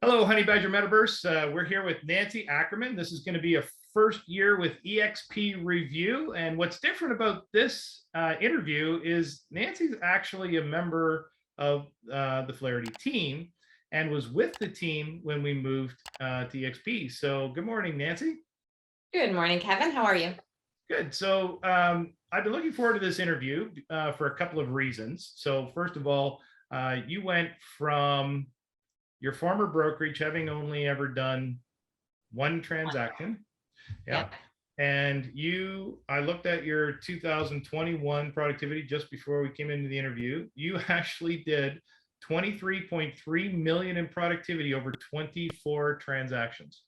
Hello, Honey Badger Metaverse. We're here with Nancy Ackerman. This is going to be a first year with eXp Review. And what's different about this interview is Nancy's actually a member of the Flaherty team and was with the team when we moved to eXp. So good morning, Nancy. Good morning, Kevin. How are you? Good. So I've been looking forward to this interview for a couple of reasons. So first of all, you went from your former brokerage having only ever done one transaction. Yeah. And I looked at your 2021 productivity just before we came into the interview. You actually did 23.3 million in productivity over 24 transactions.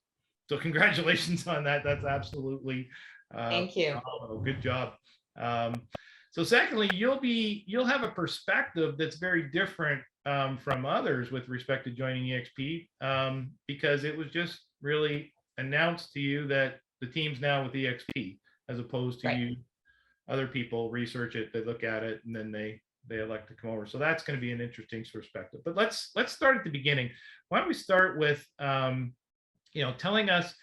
So congratulations on that. That's absolutely thank you. phenomenal. Good job. So secondly, you'll have a perspective that's very different from others with respect to joining eXp because it was just really announced to you that the team's now with eXp as opposed to you, other people research it, they look at it, and then they elect to come over. So that's going to be an interesting perspective. But let's start at the beginning. Why don't we start with telling us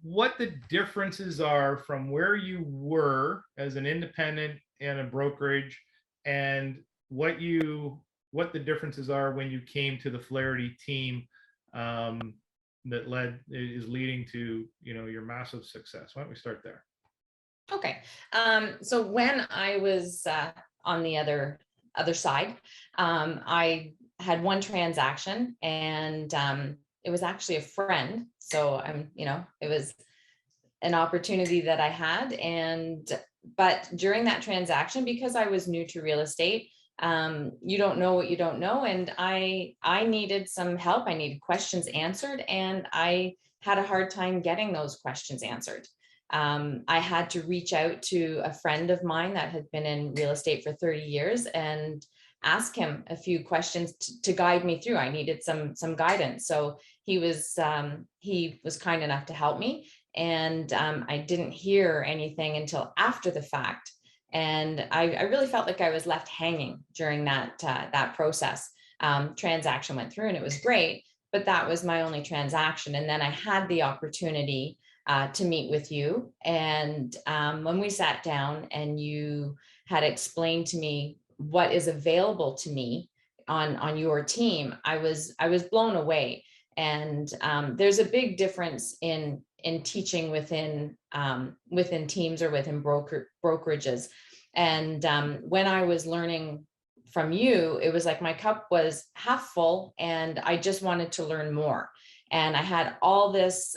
what the differences are from where you were as an independent and a brokerage, and what the differences are when you came to the Flaherty team that is leading to your massive success. Why don't we start there? Okay. So when I was on the other side, I had one transaction, and it was actually a friend. So it was an opportunity that I had, but during that transaction, because I was new to real estate, you don't know what you don't know, and I needed some help. I needed questions answered, and I had a hard time getting those questions answered. I had to reach out to a friend of mine that had been in real estate for 30 years and ask him a few questions to guide me through. I needed some guidance. So he was kind enough to help me, and I didn't hear anything until after the fact. And I really felt like I was left hanging during that process. Transaction went through and it was great, but that was my only transaction. And then I had the opportunity to meet with you. And when we sat down and you had explained to me what is available to me on your team, I was blown away. And there's a big difference in teaching within teams or within brokerages. And when I was learning from you, it was like my cup was half full and I just wanted to learn more. And I had all this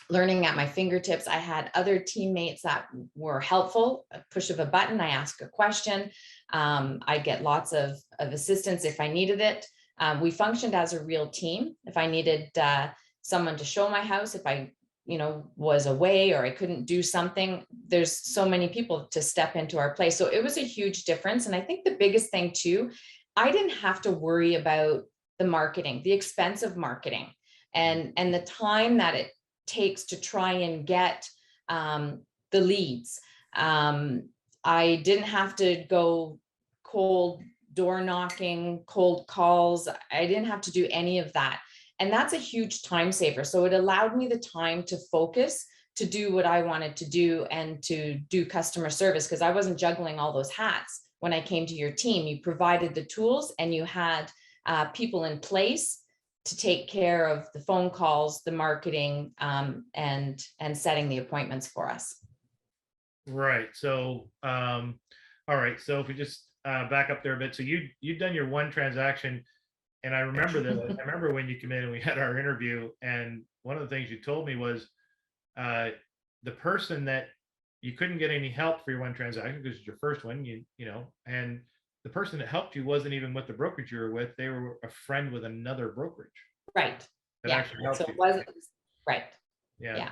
learning at my fingertips. I had other teammates that were helpful. A push of a button, I ask a question. I get lots of assistance if I needed it. We functioned as a real team. If I needed someone to show my house, if I was away or I couldn't do something, there's so many people to step into our place. So it was a huge difference. And I think the biggest thing too, I didn't have to worry about the marketing, the expense of marketing, and the time that it takes to try and get the leads. I didn't have to go cold door knocking, cold calls. I didn't have to do any of that. And that's a huge time saver. So it allowed me the time to focus, to do what I wanted to do and to do customer service, because I wasn't juggling all those hats. When I came to your team, you provided the tools and you had people in place to take care of the phone calls, the marketing, and setting the appointments for us. Right. So, all right. So if we just back up there a bit. So you'd done your one transaction. And I remember that. I remember when you came in and we had our interview, and one of the things you told me was the person that you couldn't get any help for your one transaction because it's your first one, and the person that helped you wasn't even with the brokerage you were with. They were a friend with another brokerage. Right. That actually helped you. It wasn't right. Yeah.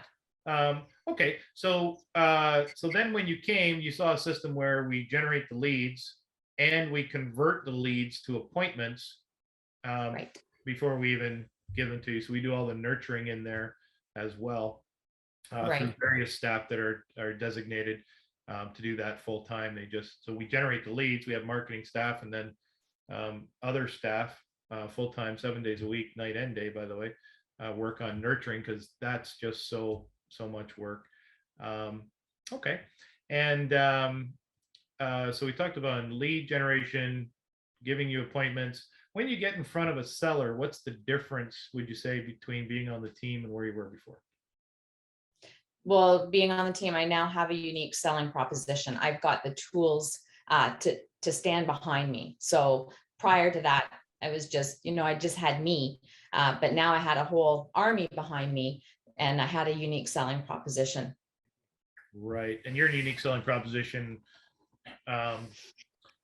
Okay. So then when you came, you saw a system where we generate the leads and we convert the leads to appointments. Before we even give them to you. So we do all the nurturing in there as well through various staff that are designated to do that full time. So we generate the leads, we have marketing staff, and then other staff full-time, 7 days a week, night and day, by the way, work on nurturing, because that's just so much work. Okay. And so we talked about lead generation, giving you appointments. When you get in front of a seller, what's the difference, would you say, between being on the team and where you were before? Well, being on the team, I now have a unique selling proposition. I've got the tools to stand behind me. So prior to that, I was just, I just had me, but now I had a whole army behind me, and I had a unique selling proposition. Right. And your unique selling proposition,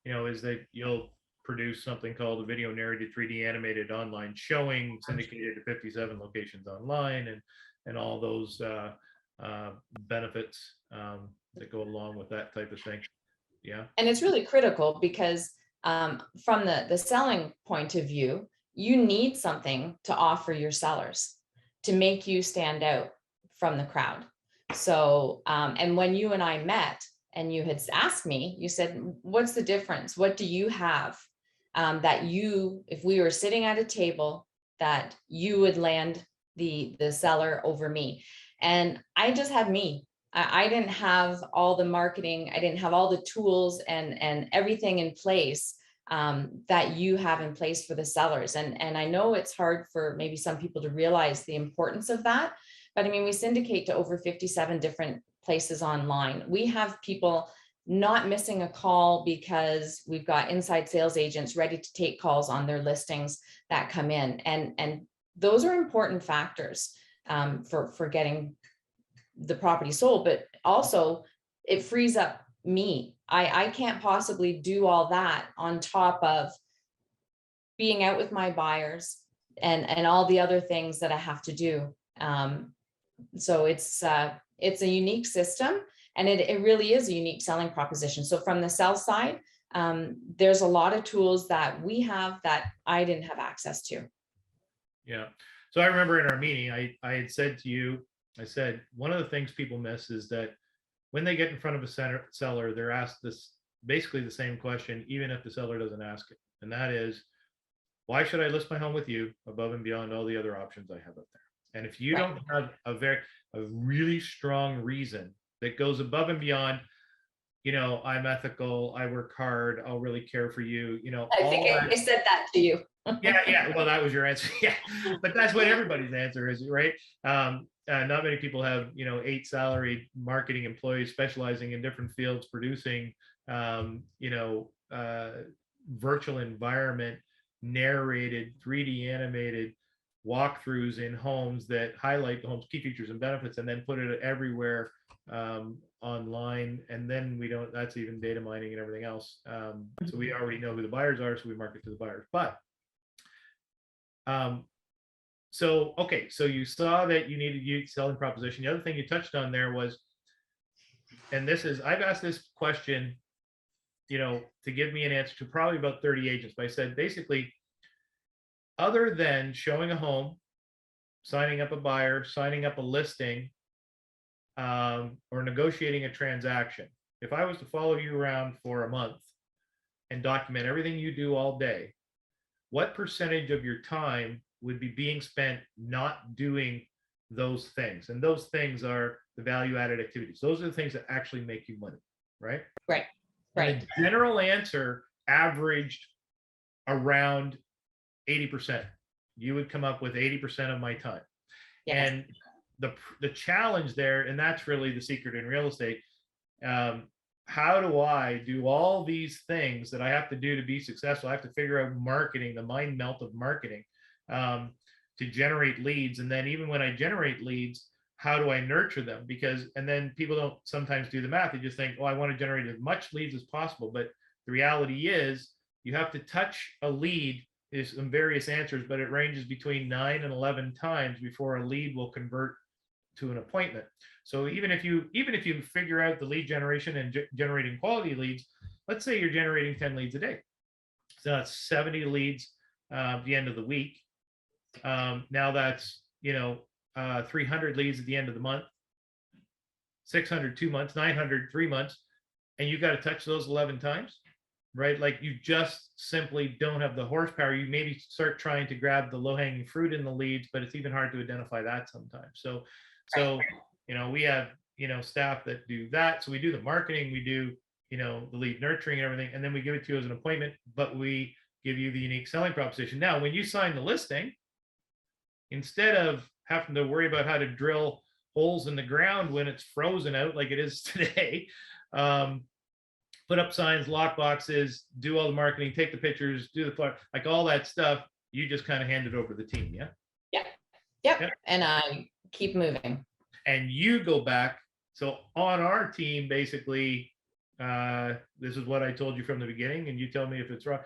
is that you'll produce something called a video narrated 3D animated online showing, syndicated to 57 locations online, and all those benefits that go along with that type of thing. Yeah. And it's really critical because from the selling point of view, you need something to offer your sellers to make you stand out from the crowd. So, and when you and I met and you had asked me, you said, what's the difference? What do you have that you, if we were sitting at a table, that you would land the seller over me? And I just had me. I didn't have all the marketing. I didn't have all the tools and everything in place that you have in place for the sellers. And I know it's hard for maybe some people to realize the importance of that. But I mean, we syndicate to over 57 different places online. We have people not missing a call because we've got inside sales agents ready to take calls on their listings that come in. And those are important factors for getting the property sold, but also it frees up me. I can't possibly do all that on top of being out with my buyers and all the other things that I have to do. So it's a unique system, and it really is a unique selling proposition. So from the sell side, there's a lot of tools that we have that I didn't have access to. Yeah. So I remember in our meeting, I had said to you, I said, one of the things people miss is that when they get in front of a seller, they're asked this basically the same question, even if the seller doesn't ask it. And that is, why should I list my home with you above and beyond all the other options I have up there? And if you don't have a really strong reason that goes above and beyond, I'm ethical, I work hard, I'll really care for you, I think I said that to you. Yeah. Well, that was your answer. Yeah. But that's what everybody's answer is, right? Not many people have, 8 salaried marketing employees specializing in different fields, producing, virtual environment, narrated, 3D animated walkthroughs in homes that highlight the home's key features and benefits, and then put it everywhere online. And then that's even data mining and everything else. So we already know who the buyers are, so we market to the buyers. But so you saw that you needed unique selling proposition. The other thing you touched on there was, and I've asked this question, to give me an answer to probably about 30 agents, but I said, basically, other than showing a home, signing up a buyer, signing up a listing, or negotiating a transaction, if I was to follow you around for a month and document everything you do all day, what percentage of your time would be being spent not doing those things? And those things are the value-added activities. Those are the things that actually make you money, right? Right. And the general answer averaged around 80%. You would come up with 80% of my time. Yes. And the challenge there, and that's really the secret in real estate. How do I do all these things that I have to do to be successful? I have to figure out marketing, the mind melt of marketing, to generate leads. And then even when I generate leads, how do I nurture them? And then people don't sometimes do the math. They just think, I want to generate as much leads as possible. But the reality is you have to touch a lead. There's some various answers, but it ranges between 9 and 11 times before a lead will convert to an appointment. So even if you figure out the lead generation and generating quality leads, let's say you're generating 10 leads a day. So that's 70 leads at the end of the week. Now that's, 300 leads at the end of the month, 600 2 months, 900 3 months, and you got to touch those 11 times. right? Like you just simply don't have the horsepower. You maybe start trying to grab the low-hanging fruit in the leads, but it's even hard to identify that sometimes. So we have staff that do that. So we do the marketing, we do the lead nurturing and everything, and then we give it to you as an appointment, but we give you the unique selling proposition. Now, when you sign the listing, instead of having to worry about how to drill holes in the ground when it's frozen out like it is today, put up signs, lock boxes, do all the marketing, take the pictures, do the flyer, like all that stuff, you just kind of hand it over to the team. Yeah. Yep. And I keep moving. And you go back. So on our team, basically, this is what I told you from the beginning, and you tell me if it's wrong.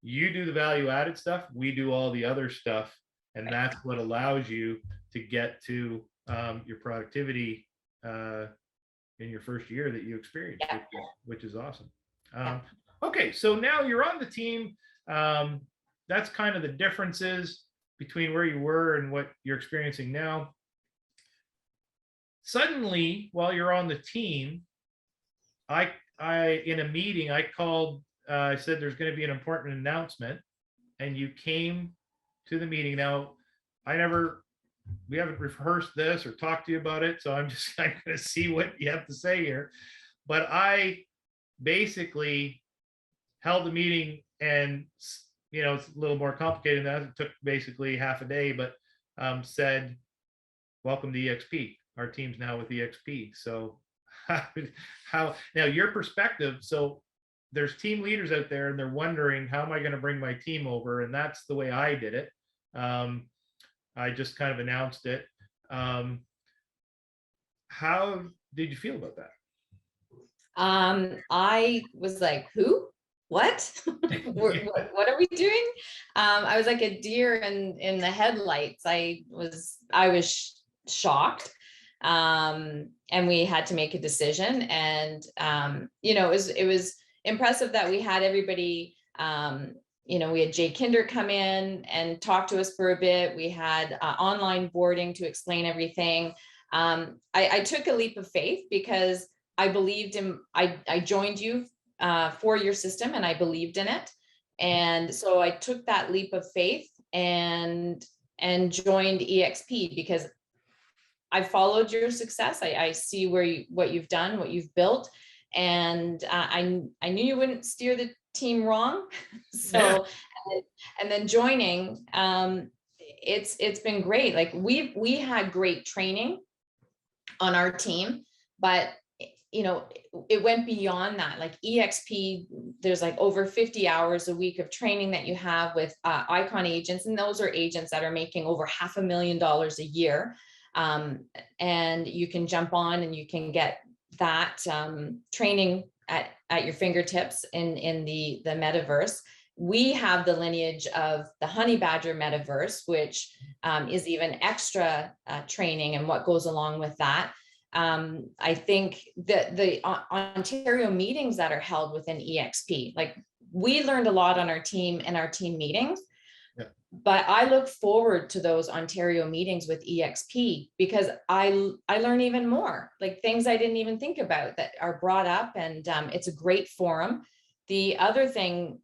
You do the value added stuff, we do all the other stuff, and that's what allows you to get to your productivity in your first year that you experienced, which is awesome. Okay, so now you're on the team. That's kind of the differences between where you were and what you're experiencing now. Suddenly, while you're on the team, I in a meeting, I called, I said there's going to be an important announcement, and you came to the meeting. Now, we haven't rehearsed this or talked to you about it, so I'm going to see what you have to say here. But I basically held the meeting, and it's a little more complicated than that. It took basically half a day, but said, welcome to eXp. Our team's now with eXp. So how now your perspective, so there's team leaders out there and they're wondering, how am I going to bring my team over? And that's the way I did it. I just kind of announced it. How did you feel about that? I was like, who? What? What are we doing? I was like a deer in the headlights. I was shocked. And we had to make a decision, and it was impressive that we had everybody. We had Jay Kinder come in and talk to us for a bit. We had online boarding to explain everything. I took a leap of faith because I believed in, I joined you for your system, and I believed in it. And so I took that leap of faith and joined eXp because I followed your success. I see what you've done, what you've built. And I knew you wouldn't steer the team wrong. So, and then joining, it's been great. Like we had great training on our team, but it went beyond that. Like eXp, there's like over 50 hours a week of training that you have with icon agents. And those are agents that are making over $500,000 a year. And you can jump on and you can get that training at your fingertips in the metaverse. We have the lineage of the Honey Badger Metaverse, which is even extra training and what goes along with that. I think that the Ontario meetings that are held within eXp, like we learned a lot on our team and our team meetings. But I look forward to those Ontario meetings with eXp because I learn even more, like things I didn't even think about that are brought up, and it's a great forum. The other thing,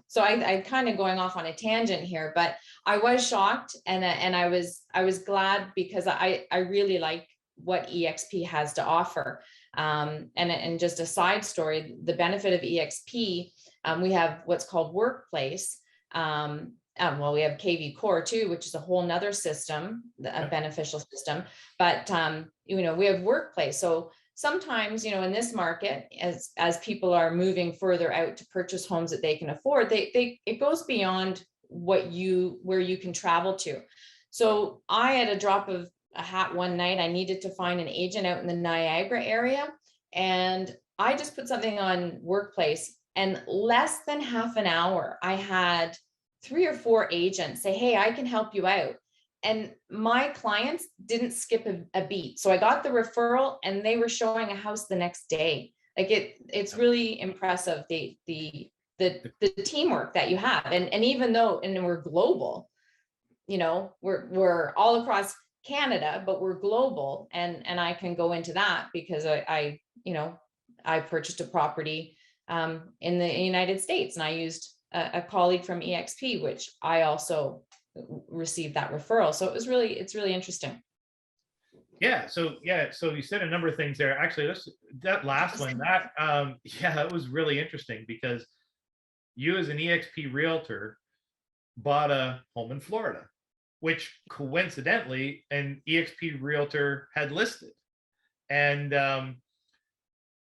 so I kind of going off on a tangent here, but I was shocked and I was glad because I really like what eXp has to offer. And just a side story, the benefit of eXp, we have what's called Workplace. Well, we have KV Core too, which is a whole nother system, a beneficial system, but we have Workplace. So sometimes, in this market, as people are moving further out to purchase homes that they can afford, it goes beyond where you can travel to. So I, at a drop of a hat one night, I needed to find an agent out in the Niagara area, and I just put something on Workplace, and less than half an hour, I had 3 or 4 agents say, hey, I can help you out. And my clients didn't skip a beat. So I got the referral and they were showing a house the next day. Like it's really impressive, the teamwork that you have. And even though, and we're global, we're all across Canada, but we're global. And I can go into that because I purchased a property in the United States. And I used a colleague from eXp, which I also received that referral. So it's really interesting. Yeah. So you said a number of things there. Actually, that last one, yeah, that was really interesting because you as an eXp realtor bought a home in Florida, which coincidentally an eXp realtor had listed. And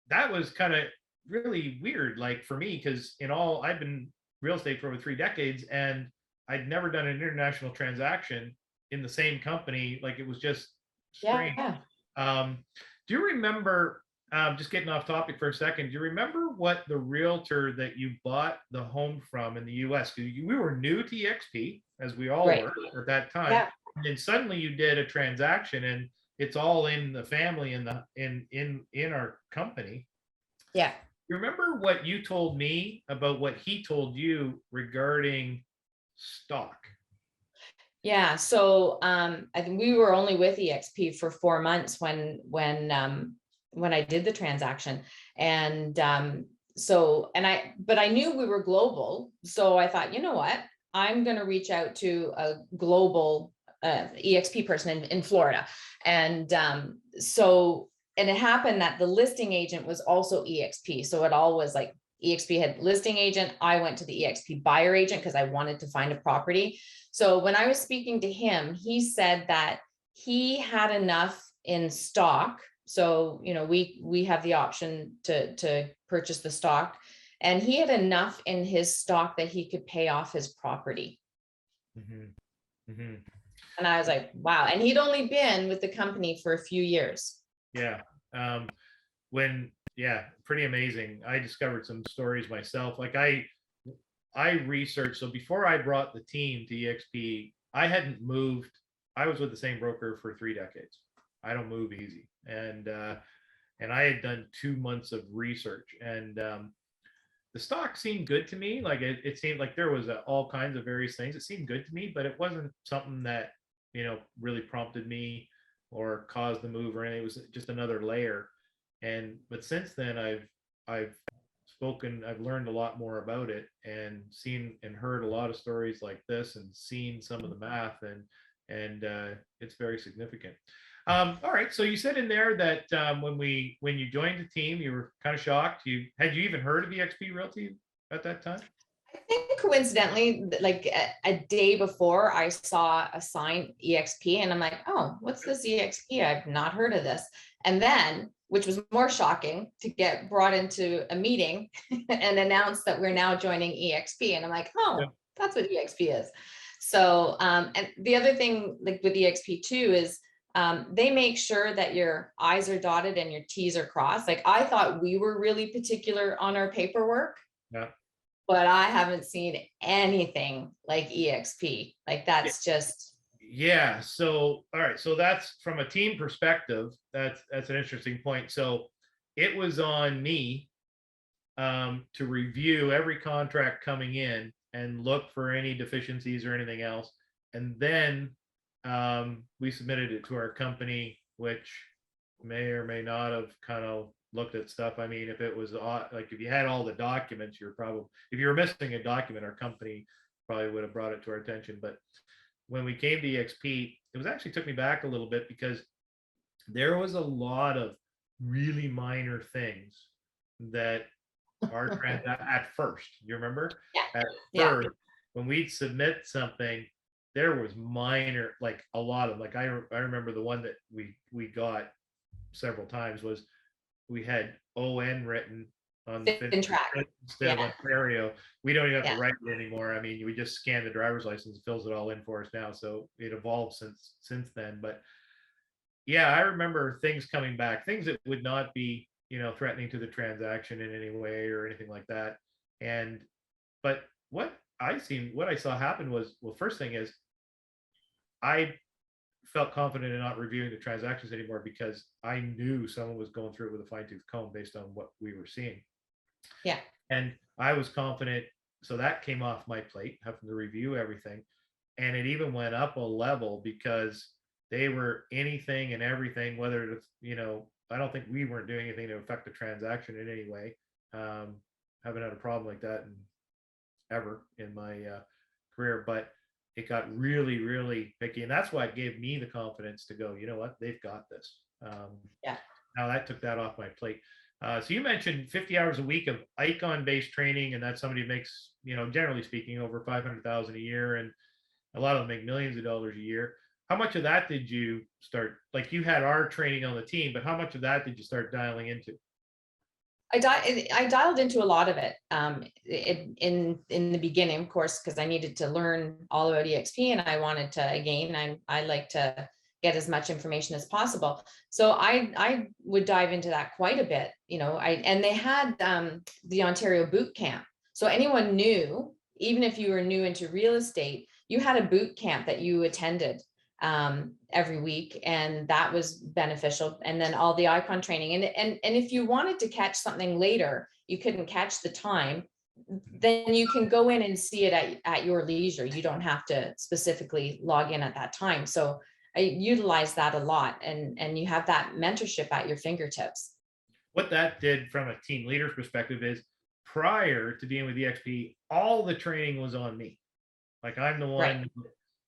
that was kind of really weird, like for me, because I've been real estate for over 3 decades and I'd never done an international transaction in the same company. Like it was just strange. Yeah. Do you remember, just getting off topic for a second, do you remember what the realtor that you bought the home from in the US? Because we were new to eXp, as we all Right. were at that time. Yeah. And then suddenly you did a transaction and it's all in the family in our company. Yeah. You remember what you told me about what he told you regarding stock? Yeah. So I think we were only with eXp for 4 months when I did the transaction. And but I knew we were global. So I thought, you know what, I'm going to reach out to a global eXp person in Florida. And and it happened that the listing agent was also eXp. So it all was like eXp had listing agent. I went to the eXp buyer agent because I wanted to find a property. So when I was speaking to him, he said that he had enough in stock. So, we have the option to purchase the stock, and he had enough in his stock that he could pay off his property. Mm-hmm. Mm-hmm. And I was like, wow. And he'd only been with the company for a few years. Yeah. Pretty amazing. I discovered some stories myself. Like I researched. So before I brought the team to eXp, I hadn't moved. I was with the same broker for 3 decades. I don't move easy. And I had done 2 months of research, and the stock seemed good to me. Like it seemed like there was all kinds of various things. It seemed good to me, but it wasn't something that, really prompted me or caused the move or anything. It was just another layer. But since then I've learned a lot more about it and seen and heard a lot of stories like this and seen some of the math, and it's very significant. All right. So you said in there that when you joined the team, you were kind of shocked. Had you even heard of eXp Realty at that time? I think coincidentally, like a day before, I saw a sign eXp, and I'm like, oh, what's this eXp? I've not heard of this. And then, which was more shocking, to get brought into a meeting and announce that we're now joining eXp. And I'm like, oh, Yep. That's what eXp is. So, and the other thing, like with eXp too, is they make sure that your I's are dotted and your T's are crossed. Like I thought we were really particular on our paperwork. Yeah. But I haven't seen anything like eXp. Like that's just. Yeah. So, all right. So that's from a team perspective. That's an interesting point. So it was on me to review every contract coming in and look for any deficiencies or anything else. And then we submitted it to our company, which may or may not have kind of looked at stuff. I mean, if it was like if you had all the documents, if you were missing a document, our company probably would have brought it to our attention. But when we came to eXp, it was actually took me back a little bit because there was a lot of really minor things that are at first. You remember? Yeah. At first, when we'd submit something, there was minor, like a lot of, like I remember the one that we got several times was we had ON written on the instead of Ontario. We don't even have to write it anymore. I mean, we just scan the driver's license, fills it all in for us now. So it evolved since then. But yeah, I remember things coming back, things that would not be, threatening to the transaction in any way or anything like that. But what I saw happen was, well, first thing is I felt confident in not reviewing the transactions anymore because I knew someone was going through it with a fine-tooth comb based on what we were seeing. Yeah. And I was confident. So that came off my plate, having to review everything. And it even went up a level because they were anything and everything, whether it's, I don't think we weren't doing anything to affect the transaction in any way. haven't had a problem like that ever in my career, but it got really, really picky. And that's why it gave me the confidence to go, you know what, they've got this. Yeah. Now that took that off my plate. So you mentioned 50 hours a week of icon-based training, and that's somebody who makes, you know, generally speaking, over 500,000 a year, and a lot of them make millions of dollars a year. How much of that did you start? Like, you had our training on the team, but how much of that did you start dialing into? I dialed into a lot of it, in the beginning, of course, because I needed to learn all about eXp, and I wanted to, again, I like to get as much information as possible. So I would dive into that quite a bit, you know. And they had the Ontario boot camp. So anyone new, even if you were new into real estate, you had a boot camp that you attended every week, and that was beneficial. And then all the icon training, and if you wanted to catch something later, you couldn't catch the time, then you can go in and see it at your leisure. You don't have to specifically log in at that time. So I utilize that a lot, and you have that mentorship at your fingertips. What that did from a team leader's perspective is, prior to being with eXp, all the training was on me. Like, I'm the one who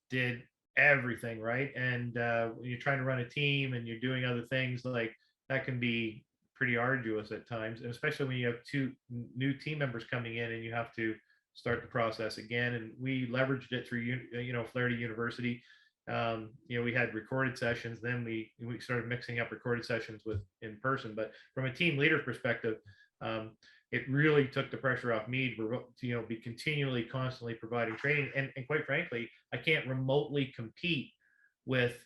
did everything, right? And when you're trying to run a team and you're doing other things, like, that can be pretty arduous at times, and especially when you have 2 new team members coming in and you have to start the process again. And we leveraged it through, you know, Flaherty University. You know, we had recorded sessions, then we started mixing up recorded sessions with in person. But from a team leader perspective, it really took the pressure off me to, you know, be continually, constantly providing training. And quite frankly, I can't remotely compete with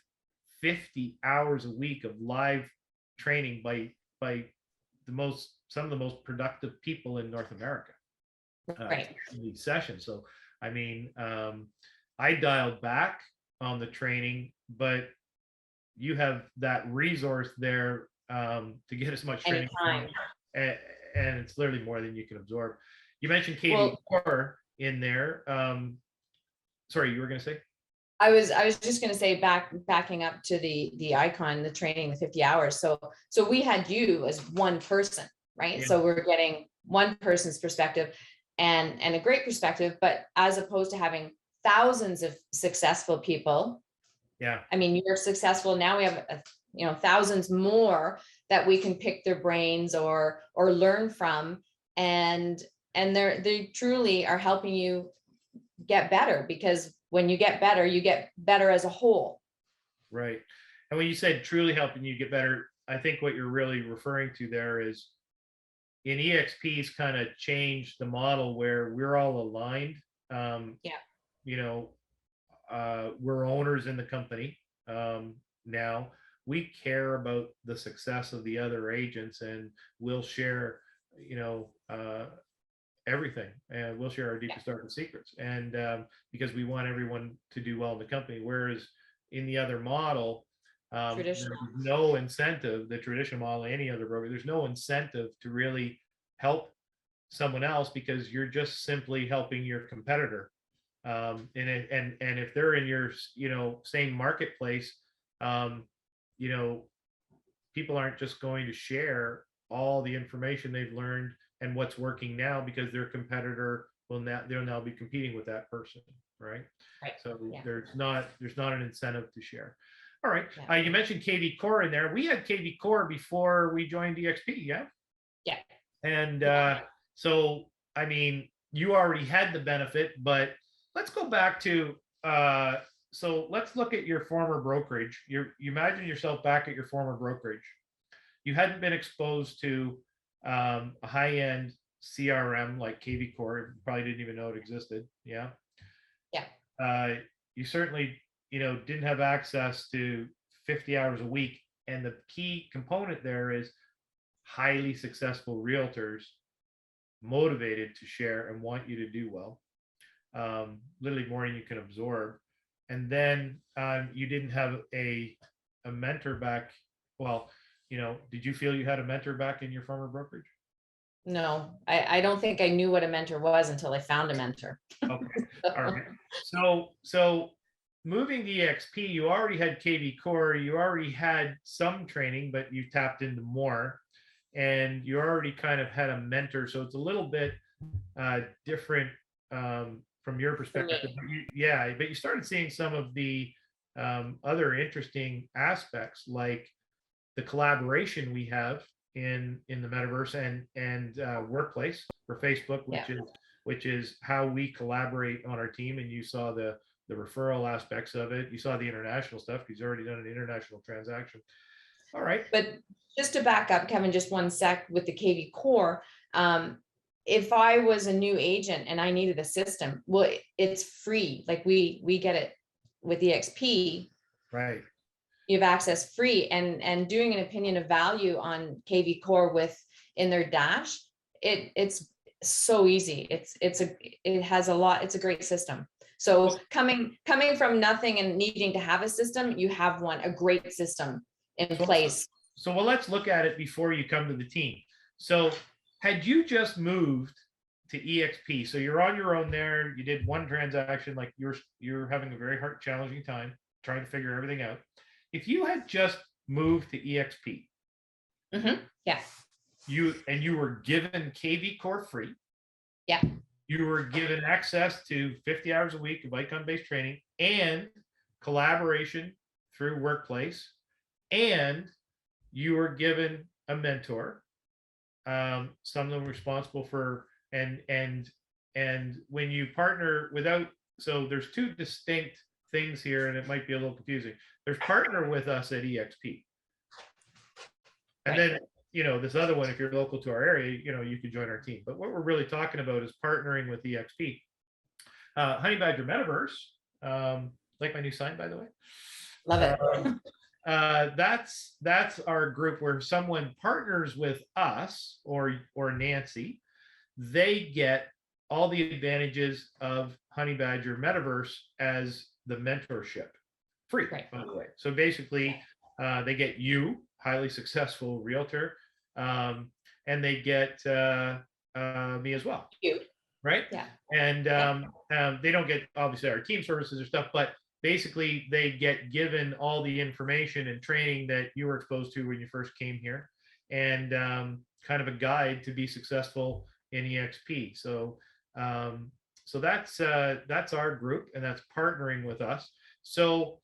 50 hours a week of live training by some of the most productive people in North America. In these sessions. So, I mean, I dialed back on the training, but you have that resource there to get as much training, and it's literally more than you can absorb. You mentioned Katie Core in there. Sorry, you were going to say? I was just going to say, backing up to the icon, the training, the 50 hours. So we had you as one person, right? Yeah. So we're getting one person's perspective and a great perspective, but as opposed to having thousands of successful people. Yeah. I mean, you're successful. Now we have, you know, thousands more that we can pick their brains or learn from. And they truly are helping you get better, because when you get better as a whole. Right. And when you said truly helping you get better, I think what you're really referring to there is, in eXp's kind of changed the model where we're all aligned. You know, we're owners in the company. Now we care about the success of the other agents, and we'll share, you know, everything, and we'll share our deepest, darkest secrets. And because we want everyone to do well in the company. Whereas in the other model, there's no incentive, the traditional model, any other broker, there's no incentive to really help someone else, because you're just simply helping your competitor. And if they're in your, you know, same marketplace, you know, people aren't just going to share all the information they've learned and what's working now, because their competitor they'll now be competing with that person, right? So there's not an incentive to share. All right. You mentioned KV Core in there. We had KV Core before we joined eXp. Yeah. And so, I mean, you already had the benefit, but let's go back to, so let's look at your former brokerage. You imagine yourself back at your former brokerage. You hadn't been exposed to a high-end CRM like KV Core. You probably didn't even know it existed. Yeah. You certainly, you know, didn't have access to 50 hours a week. And the key component there is highly successful realtors motivated to share and want you to do well. Literally more than you can absorb. And then you didn't have a mentor back. Well, you know, did you feel you had a mentor back in your former brokerage? No, I don't think I knew what a mentor was until I found a mentor. Okay. All right. So moving to eXp, you already had KV Core, you already had some training, but you tapped into more. and you already kind of had a mentor. So it's a little bit different from your perspective. Yeah, but you started seeing some of the other interesting aspects, like the collaboration we have in the metaverse and workplace for Facebook, which is how we collaborate on our team. And you saw the referral aspects of it. You saw the international stuff. He's already done an international transaction. All right. But just to back up, Kevin, just one sec with the KV Core. If I was a new agent and I needed a system, well, it's free. Like we get it with eXp. Right. You have access free, and doing an opinion of value on KV Core in their dash, it's so easy. It has a lot. It's a great system. So coming from nothing and needing to have a system, you have a great system in place. So well, let's look at it before you come to the team. So had you just moved to eXp, so you're on your own there, you did one transaction, like you're having a very hard, challenging time trying to figure everything out. If you had just moved to eXp, yeah, you were given KV Core free, yeah, you were given access to 50 hours a week of icon-based training and collaboration through Workplace, and you were given a mentor, some of them responsible for, and when you partner without, so there's two distinct things here, and it might be a little confusing. There's partner with us at eXp, and then this other one, if you're local to our area, you could join our team. But what we're really talking about is partnering with eXp. Honey Badger Metaverse, like my new sign, by the way. Love it. That's our group where someone partners with us or Nancy. They get all the advantages of Honey Badger Metaverse as the mentorship, free, by the way. So basically, they get you, highly successful realtor, and they get me as well. You. Right? Yeah. And they don't get obviously our team services or stuff, but basically they get given all the information and training that you were exposed to when you first came here, and kind of a guide to be successful in eXp. So that's our group, and that's partnering with us. So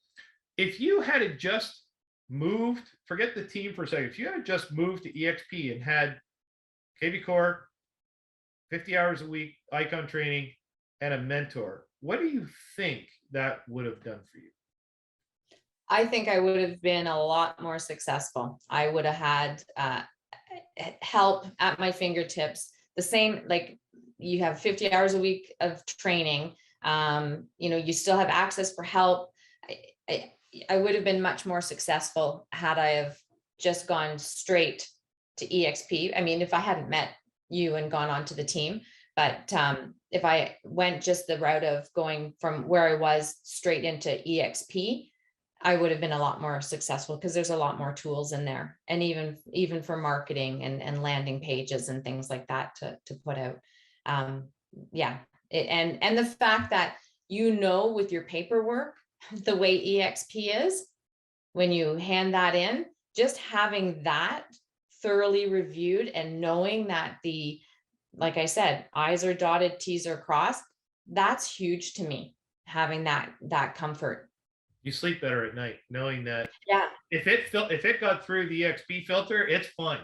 if you had just moved, forget the team for a second, if you had just moved to eXp and had KV Core, 50 hours a week, icon training, and a mentor, what do you think that would have done for you? I think I would have been a lot more successful. I would have had help at my fingertips. The same, like you have 50 hours a week of training. You still have access for help. I would have been much more successful had I have just gone straight to eXp. I mean, if I hadn't met you and gone on to the team, but if I went just the route of going from where I was straight into eXp, I would have been a lot more successful, because there's a lot more tools in there, and even for marketing and landing pages and things like that to put out. And the fact that with your paperwork, the way eXp is, when you hand that in, just having that thoroughly reviewed and knowing that like I said, I's are dotted, T's are crossed, that's huge to me, having that comfort. You sleep better at night knowing that. Yeah. If it got through the eXp filter, it's fine.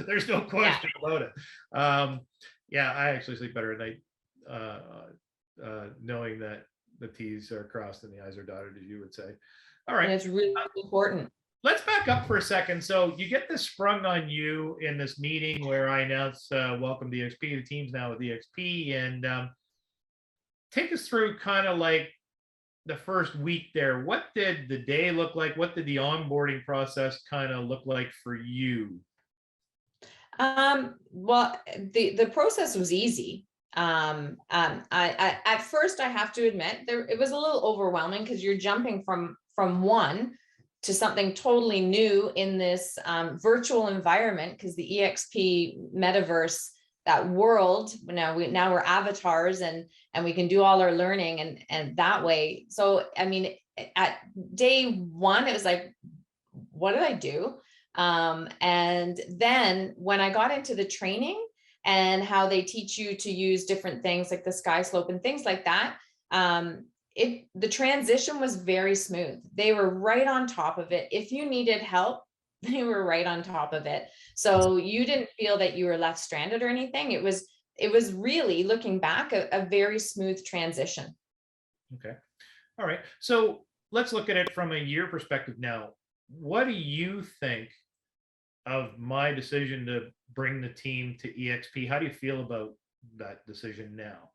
There's no question about it. I actually sleep better at night, knowing that the T's are crossed and the I's are dotted, as you would say. All right. And it's really important. Let's back up for a second. So you get this sprung on you in this meeting where I announce, welcome to eXp, the team's now with eXp, and take us through kind of like the first week there. What did the day look like? What did the onboarding process kind of look like for you? Well, the process was easy. I at first, I have to admit, it was a little overwhelming, because you're jumping from one to something totally new in this virtual environment, because the eXp Metaverse, that world, now we're avatars, and we can do all our learning and that way. So I mean, at day one, it was like, what did I do? And then when I got into the training and how they teach you to use different things like the sky slope and things like that, the transition was very smooth. They were right on top of it. If you needed help, they were right on top of it. So you didn't feel that you were left stranded or anything. It was really, looking back, a very smooth transition. Okay. All right. So let's look at it from a year perspective now. What do you think of my decision to bring the team to eXp? How do you feel about that decision now?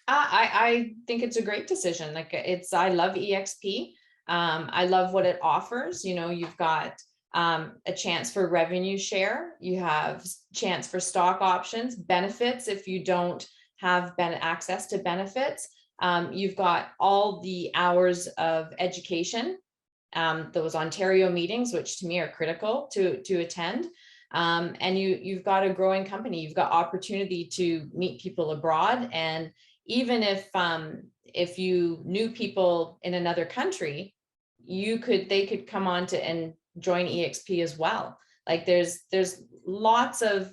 I think it's a great decision. Like I love eXp. I love what it offers. You know, you've got a chance for revenue share. You have chance for stock options, benefits if you don't have access to benefits. You've got all the hours of education, those Ontario meetings, which to me are critical to attend. And you've got a growing company. You've got opportunity to meet people abroad, and even if you knew people in another country, they could come on to and join eXp as well. Like there's lots of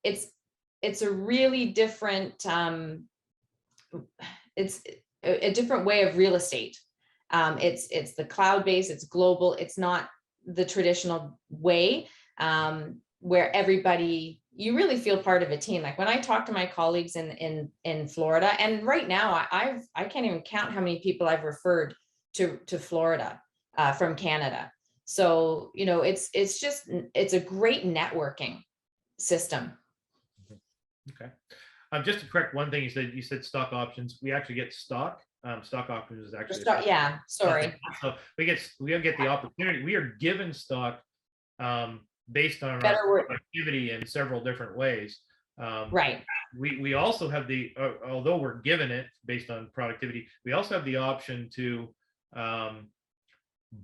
it's a really different it's a different way of real estate. It's the cloud-based, it's global, it's not the traditional way, where everybody, you really feel part of a team. Like when I talk to my colleagues in Florida, and right now I can't even count how many people I've referred to Florida from Canada. So, you know, it's a great networking system. Okay. Just to correct one thing you said stock options. We actually get stock. Stock options is actually Yeah, sorry. So we get the opportunity. We are given stock based on Better our productivity in several different ways. Right. We also have the although we're given it based on productivity, we also have the option to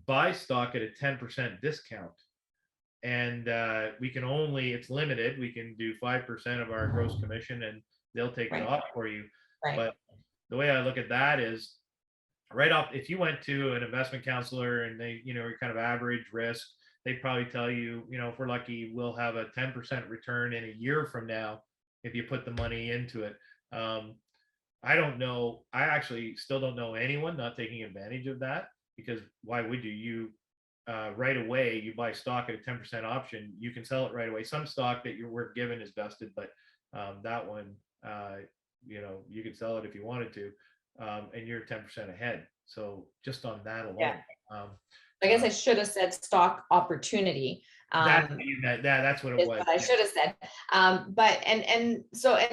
buy stock at a 10% discount. And we can only, it's limited. We can do 5% of our gross commission and they'll take it off for you. Right. But the way I look at that is right off, if you went to an investment counselor and they, you know, you're kind of average risk, they'd probably tell you, you know, if we're lucky, we'll have a 10% return in a year from now if you put the money into it. I don't know. I actually still don't know anyone not taking advantage of that, because why would you? Right away, you buy stock at a 10% option, you can sell it right away. Some stock that you're given is vested, but that one, you know, you could sell it if you wanted to, and you're 10% ahead. So just on that alone. Yeah. I guess I should have said stock opportunity. That's what it was. What I should have said. But and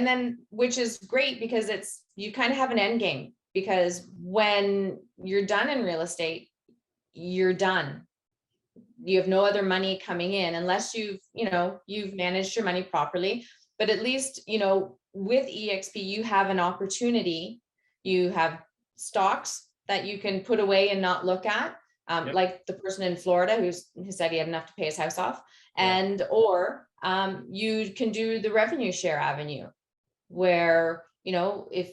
then which is great because you kind of have an end game, because when you're done in real estate, you're done. You have no other money coming in unless you've managed your money properly. But at least, you know, with eXp, you have an opportunity. You have stocks that you can put away and not look at. Like the person in Florida who said he had enough to pay his house off, or you can do the revenue share avenue, where, you know, if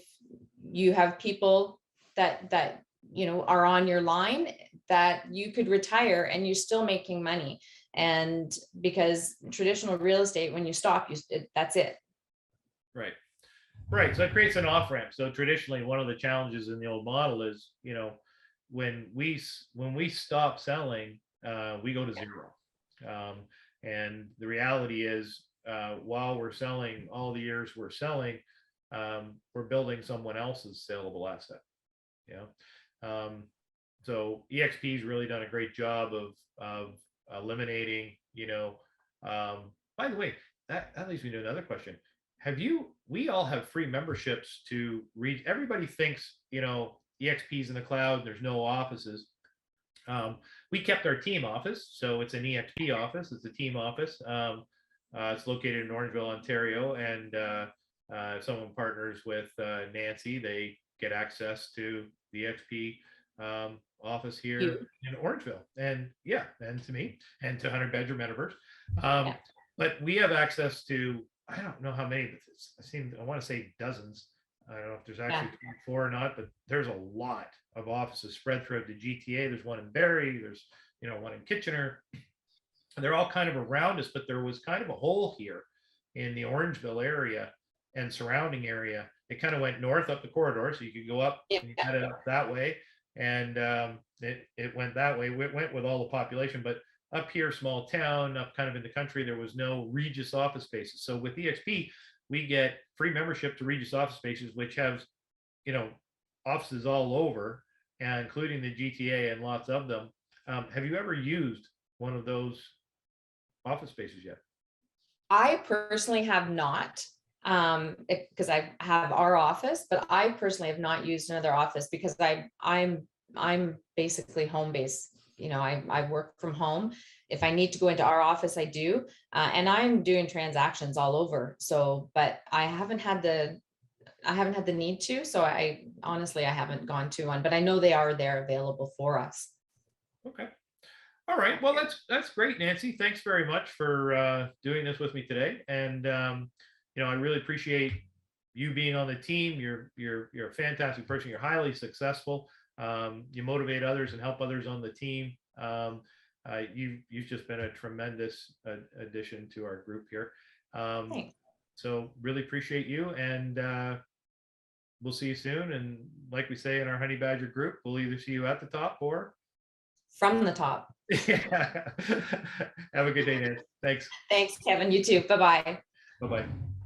you have people that you know are on your line, that you could retire and you're still making money. And because traditional real estate, when you stop, that's it. Right. So it creates an off ramp. So traditionally, one of the challenges in the old model is, you know, when we stop selling, we go to zero. And the reality is, while we're selling, all the years we're selling, we're building someone else's saleable asset. You know, so eXp's really done a great job of eliminating, you know, by the way, that leads me to another question. We all have free memberships to read. Everybody thinks, you know, eXp's in the cloud, there's no offices. We kept our team office. So it's an eXp office. It's a team office. It's located in Orangeville, Ontario. And if someone partners with Nancy, they get access to the eXp office here in Orangeville, and and to me and to 100 Badgers Metaverse. But we have access to, I don't know how many, I want to say dozens. I don't know if there's actually 4 or not, but there's a lot of offices spread throughout the GTA. There's one in Barrie, there's, you know, one in Kitchener. they're all kind of around us, but there was kind of a hole here in the Orangeville area and surrounding area. It kind of went north up the corridor, so you could go up Yeah. and you headed up that way, and it went that way. It went with all the population, but up here, small town, up kind of in the country, there was no Regis office spaces. So with eXp, we get free membership to Regis office spaces, which have, you know, offices all over, and including the GTA and lots of them. Have you ever used one of those office spaces yet? I personally have not, because I have our office, but I personally have not used another office because I'm basically home based. You know, I work from home. If I need to go into our office, I do, and I'm doing transactions all over. So, but I haven't had the need to. So I honestly, I haven't gone to one, but I know they are there available for us. Okay. All right. Well, that's great, Nancy. Thanks very much for doing this with me today. And you know, I really appreciate you being on the team. You're a fantastic person. You're highly successful. You motivate others and help others on the team. You've just been a tremendous addition to our group here. Thanks. So really appreciate you, and we'll see you soon. And like we say in our Honey Badger group, we'll either see you at the top or From the top. yeah. Have a good day, Nancy. Thanks. Thanks, Kevin. You too. Bye-bye. Bye-bye.